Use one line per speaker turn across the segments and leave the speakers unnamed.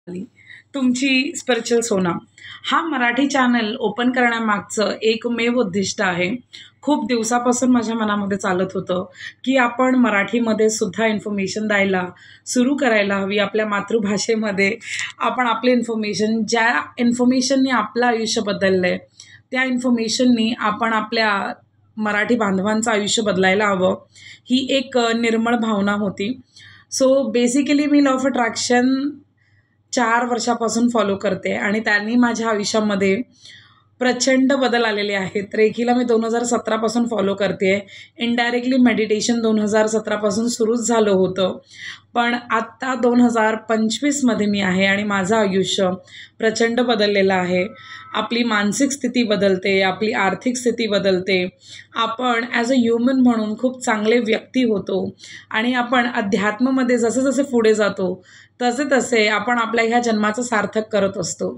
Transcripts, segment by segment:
तुमची स्पिरिच्युअल सोना हा मराठी चॅनल ओपन करण्यामागचं एकमेव उद्दिष्ट आहे. खूप दिवसापासून माझ्या मनामध्ये चालत होतं की आपण मराठीमध्ये सुद्धा इन्फॉर्मेशन द्यायला सुरू करायला हवी. आपल्या मातृभाषेमध्ये आपण आपले इन्फॉर्मेशन, ज्या इन्फॉर्मेशननी आपलं आयुष्य बदललं आहे त्या इन्फॉर्मेशननी आपण आपल्या मराठी बांधवांचं आयुष्य बदलायला हवं. ही एक निर्मळ भावना होती. So basically me law of attraction 4 वर्षापासून फॉलो करते आणि त्यांनी माझ्या आयुष्यामध्ये प्रचंड बदल आलेले आहेत. रेखीला मी 2017 पासून फॉलो करते. इनडायरेक्टली मेडिटेशन 2017 पासून सुरूच झालं होतं, पण आत्ता 2025 मी आहे आणि माझं आयुष्य प्रचंड बदललेलं आहे. आपली मानसिक स्थिती बदलते, आपली आर्थिक स्थिती बदलते, आपण ॲज अ ह्युमन म्हणून खूप चांगले व्यक्ती होतो आणि आपण अध्यात्मामध्ये जसे जसे पुढे जातो तसे तसे आपण आपल्या ह्या जन्माचं सार्थक करत असतो.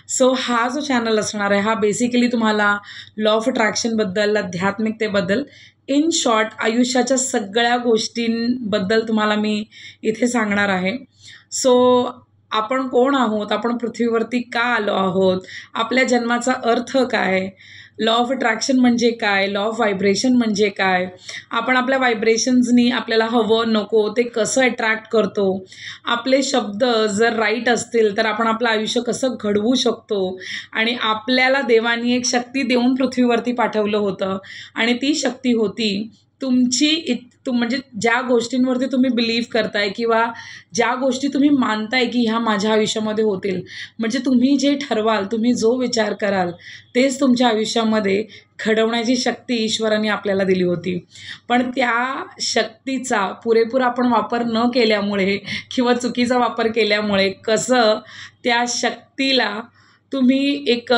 सो हा जो चॅनल असणार आहे हा बेसिकली तुम्हाला लॉ ऑफ अट्रॅक्शनबद्दल, आध्यात्मिकतेबद्दल, इन शॉर्ट आयुष्याच्या सगळ्या गोष्टींबद्दल तुम्हाला मी इथे सांगणार आहे. सो आपण कोण आहोत, आपण पृथ्वीवरती का आलो आहोत, आपल्या जन्माचा अर्थ काय, लॉ ऑफ अट्रॅक्शन म्हणजे काय, लॉ ऑफ व्हायब्रेशन म्हणजे काय, आपण आपल्या व्हायब्रेशन्सनी आपल्याला हवं नको ते कसं अट्रॅक्ट करतो, आपले शब्द जर राईट असतील तर आपण आपलं आयुष्य कसं घडवू शकतो आणि आपल्याला देवानी एक शक्ती देऊन पृथ्वीवरती पाठवलं होतं आणि ती शक्ती होती तुमची म्हणजे ज्या गोष्टींवरती तुम्ही बिलीव्ह करताय किंवा ज्या गोष्टी तुम्ही मानताय की ह्या माझ्या आयुष्यामध्ये होतील, म्हणजे तुम्ही जे ठरवाल, तुम्ही जो विचार कराल तेच तुमच्या आयुष्यामध्ये घडवण्याची शक्ती ईश्वराने आपल्याला दिली होती. पण त्या शक्तीचा पुरेपूर आपण वापर न केल्यामुळे किंवा चुकीचा वापर केल्यामुळे कसं त्या शक्तीला तुम्ही एक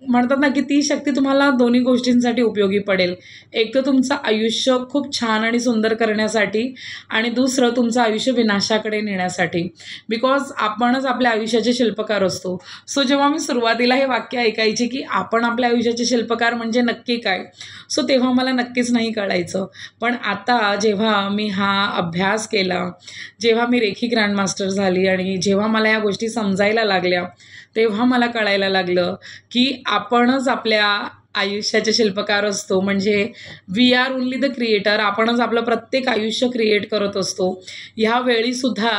म्हणतात ना की ती शक्ती तुम्हाला दोन्ही गोष्टींसाठी उपयोगी पडेल. एक तर तुमचं आयुष्य खूप छान आणि सुंदर करण्यासाठी आणि दुसरं तुमचं आयुष्य विनाशाकडे नेण्यासाठी. बिकॉज आपणच आपल्या आयुष्याचे शिल्पकार असतो. सो जेव्हा मी सुरुवातीला हे वाक्य ऐकायचे की आपण आपल्या आयुष्याचे शिल्पकार म्हणजे नक्की काय, सो तेव्हा मला नक्कीच नाही कळायचं. पण आता जेव्हा मी हा अभ्यास केला, जेव्हा मी रेखी ग्रँडमास्टर झाली आणि जेव्हा मला या गोष्टी समजायला लागल्या तेव्हा मला कळायला लागलं की आपणच आपल्या आयुष्याचे शिल्पकार असतो. म्हणजे we are only the creator. आपणच आपलं प्रत्येक आयुष्य क्रिएट करत असतो. ह्यावेळीसुद्धा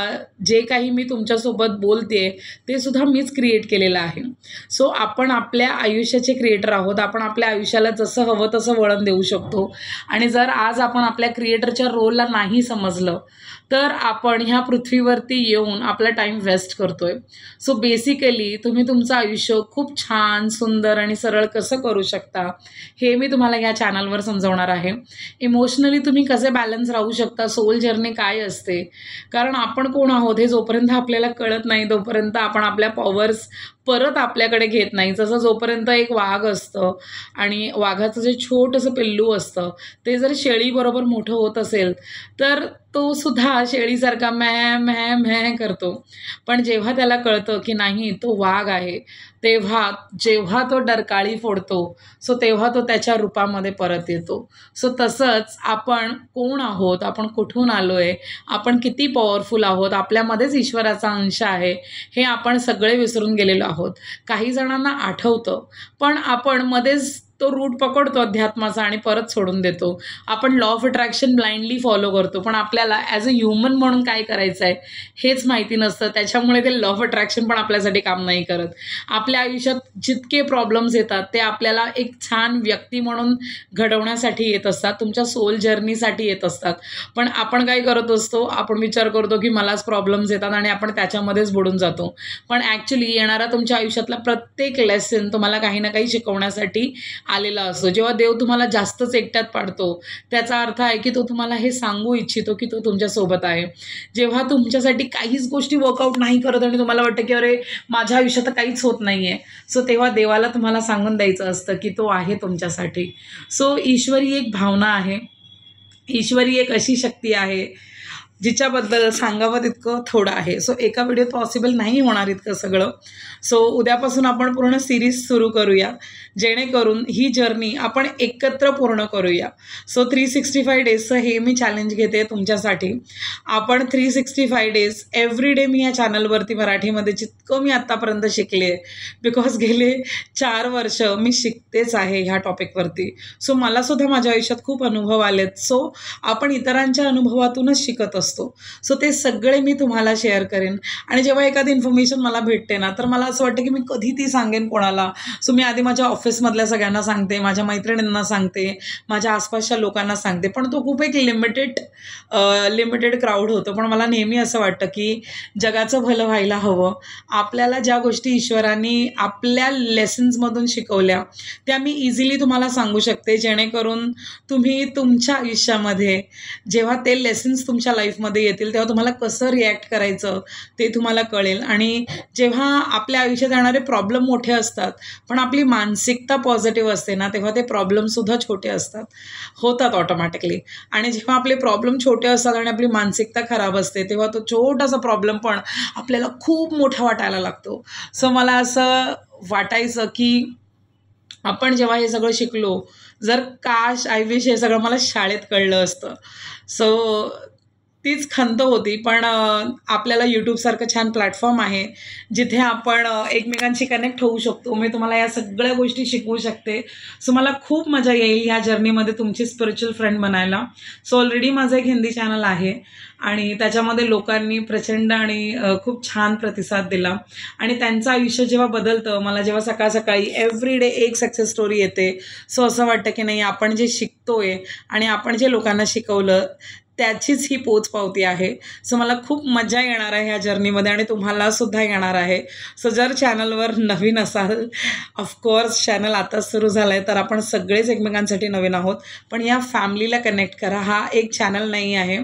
जे काही मी तुमच्यासोबत बोलते ते सुद्धा मीच क्रिएट केलेलं आहे. सो आपण आपल्या आयुष्याचे क्रिएटर आहोत. आपण आपल्या आयुष्याला जसं हवं तसं वळण देऊ शकतो आणि जर आज आपण आपल्या क्रिएटरच्या रोलला नाही समजलं तर आपण ह्या पृथ्वीवरती येऊन आपला टाईम वेस्ट करतोय. सो बेसिकली तुम्ही तुमचं आयुष्य खूप छान, सुंदर आणि सरळ कसं करू शकता हे मी तुम्हाला या चॅनलवर समजवणार आहे. इमोशनली तुम्ही कसे बॅलन्स राहू शकता, सोल जर्नी काय असते, कारण आपण कोण आहोत हे जोपर्यंत आपल्याला कळत नाही तोपर्यंत आपण आपल्या पॉवर्स परत आपल्याकडे घेत नाही. जसं जोपर्यंत एक वाघ असतं आणि वाघाचं जे छोटंसं पिल्लू असतं ते जर शेळीबरोबर मोठं होत असेल तर तो सुद्धा शेळीसारखा मॅ मॅ मॅ करतो. पण जेव्हा त्याला कळतं की नाही तो वाघ आहे, तेव्हा जेव्हा तो डरकाळी फोडतो सो तेव्हा तो त्याच्या रूपामध्ये परत येतो. सो तसंच आपण कोण आहोत, आपण कुठून आलो आहे, आपण किती पॉवरफुल आहोत, आपल्यामध्येच ईश्वराचा अंश आहे हे आपण सगळे विसरून गेलेलो आहोत. काही जणांना आठवतं पण आपण मध्येच तो रूट पकडतो अध्यात्माचा आणि परत सोडून देतो. आपण law of attraction blindly follow करतो पण आपल्याला ॲज अ ह्युमन म्हणून काय करायचं आहे हेच माहिती नसतं. त्याच्यामुळे ते लॉ ऑफ अट्रॅक्शन पण आपल्यासाठी काम नाही करत. आपल्या आयुष्यात जितके प्रॉब्लेम्स येतात ते आपल्याला एक छान व्यक्ती म्हणून घडवण्यासाठी येत असतात, तुमच्या सोल जर्नीसाठी येत असतात. पण आपण काय करत असतो, आपण विचार करतो की मलाच प्रॉब्लेम्स येतात आणि आपण त्याच्यामध्येच बुडून जातो. पण ॲक्च्युली येणारा तुमच्या आयुष्यातला प्रत्येक लेसन तुम्हाला काही ना काही शिकवण्यासाठी आलेला असतो. जेव्हा देव तुम्हाला जास्तच एकट्यात पाडतो त्याचा अर्थ आहे की तो तुम्हाला हे सांगू इच्छितो की तो तुमच्यासोबत आहे. जेव्हा तुमच्यासाठी काहीच गोष्टी वर्कआउट नाही करत आणि तुम्हाला वाटतं की अरे माझ्या आयुष्यात काहीच होत नाही आहे, सो तेव्हा देवाला तुम्हाला सांगून द्यायचं असतं की तो आहे तुमच्यासाठी. सो ईश्वरी एक भावना आहे, ईश्वरी एक अशी शक्ती आहे जिच्याबद्दल सांगावं तितकं थोडं आहे. सो एका व्हिडिओत पॉसिबल नाही होणार इतकं सगळं. सो उद्यापासून आपण पूर्ण सिरीज सुरू करूया, जेणेकरून ही जर्नी आपण एकत्र पूर्ण करूया. सो 365 डेजचं हे मी चॅलेंज घेते तुमच्यासाठी. आपण 365 डेज एव्हरी डे मी या चॅनलवरती मराठीमध्ये जितकं मी आत्तापर्यंत शिकले, बिकॉज गेले 4 वर्ष मी शिकतेच आहे ह्या टॉपिकवरती. सो मलासुद्धा माझ्या आयुष्यात खूप अनुभव आलेत. सो आपण इतरांच्या अनुभवातूनच शिकत असतो. सो ते सगळे मी तुम्हाला शेअर करेन. आणि जेव्हा एखादी इन्फॉर्मेशन मला भेटते ना, तर मला असं वाटतं की मी कधी ती सांगेन कोणाला. सो मी आधी माझ्या ऑफिसमधल्या सगळ्यांना सांगते, माझ्या मैत्रिणींना सांगते, माझ्या आसपासच्या लोकांना सांगते, पण तो खूप एक लिमिटेड क्राऊड होतो. पण मला नेहमी असं वाटतं की जगाचं भलं व्हायला हवं. आपल्याला ज्या गोष्टी ईश्वरांनी आपल्या लेसन्समधून शिकवल्या त्या मी इझिली तुम्हाला सांगू शकते, जेणेकरून तुम्ही तुमच्या आयुष्यामध्ये जेव्हा ते लेसन्स तुमच्या लाईफमध्ये येतील तेव्हा तुम्हाला कसं रिॲक्ट करायचं ते तुम्हाला कळेल. आणि जेव्हा आपल्या आयुष्यात येणारे प्रॉब्लेम मोठे असतात पण आपली मानसिकता पॉझिटिव्ह असते ना, तेव्हा ते प्रॉब्लेमसुद्धा छोटे होतात ऑटोमॅटिकली. आणि जेव्हा आपले प्रॉब्लेम छोटे असतात आणि आपली मानसिकता खराब असते तेव्हा तो छोटासा प्रॉब्लेम पण आपल्याला खूप मोठा वाटायला लागतो. सो मला असं वाटायचं की आपण जेव्हा हे सगळं शिकलो, जर काश आय विश हे सगळं मला शाळेत कळलं असतं. सो तीच खंत होती. पण आपल्याला यूट्यूबसारखं छान प्लॅटफॉर्म आहे जिथे आपण एकमेकांशी कनेक्ट होऊ शकतो. मी तुम्हाला या सगळ्या गोष्टी शिकवू शकते. सो मला खूप मजा येईल ह्या जर्नीमध्ये तुमची स्पिरिच्युअल फ्रेंड बनायला. सो ऑलरेडी माझं एक हिंदी चॅनल आहे आणि त्याच्यामध्ये लोकांनी प्रचंड आणि खूप छान प्रतिसाद दिला. आणि त्यांचं आयुष्य जेव्हा बदलतं, मला जेव्हा सकाळ सकाळी एव्हरी डे एक सक्सेस स्टोरी येते, सो असं वाटतं की नाही, आपण जे शिकतोय आणि आपण जे लोकांना शिकवलं त्याचीच ही पोचपावती आहे. सो मला खूप मजा येणार आहे ह्या जर्नीमध्ये आणि तुम्हालासुद्धा येणार आहे. सो जर चॅनलवर नवीन असाल, ऑफकोर्स चॅनल आताच सुरू झालं आहे तर आपण सगळेच एकमेकांसाठी नवीन आहोत, पण या फॅमिलीला कनेक्ट करा. हा एक चॅनल नाही आहे,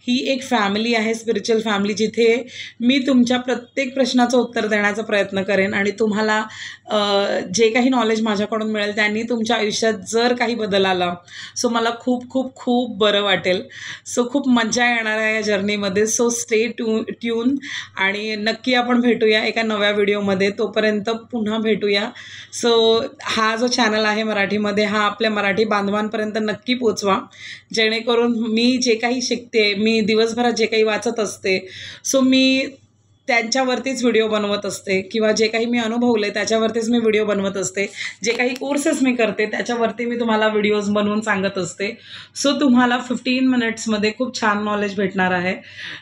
ही एक फॅमिली आहे, स्पिरिच्युअल फॅमिली, जिथे मी तुमच्या प्रत्येक प्रश्नाचं उत्तर देण्याचा प्रयत्न करेन. आणि तुम्हाला जे काही नॉलेज माझ्याकडून मिळेल त्यांनी तुमच्या आयुष्यात जर काही बदल आला, सो मला खूप खूप खूप बरं वाटेल. सो खूप मजा येणार आहे या जर्नीमध्ये. सो स्टे ट्यून आणि नक्की आपण भेटूया एका नव्या व्हिडिओमध्ये. तोपर्यंत पुन्हा भेटूया. सो हा जो चॅनल आहे मराठीमध्ये, हा आपल्या मराठी बांधवांपर्यंत नक्की पोचवा, जेणेकरून मी जे काही शिकते, मी दिवसभरात जे काही वाचत असते, सो मी त्यांच्यावरतीच व्हिडिओ बनवत असते, किंवा जे काही मी अनुभवले त्याच्यावरतीच मी व्हिडिओ बनवत असते. जे काही कोर्सेस मी करते त्याच्यावरती मी तुम्हाला व्हिडिओज बनवून सांगत असते. सो तुम्हाला 15 मिनिट्समध्ये खूप छान नॉलेज भेटणार आहे.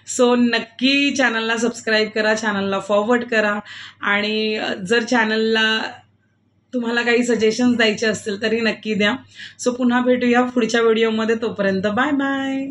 सो नक्की चॅनलला सबस्क्राईब करा, चॅनलला फॉरवर्ड करा. आणि जर चॅनलला तुम्हाला काही सजेशन्स द्यायचे असतील तरी नक्की द्या. सो पुन्हा भेटूया पुढच्या व्हिडिओमध्ये. तोपर्यंत बाय बाय.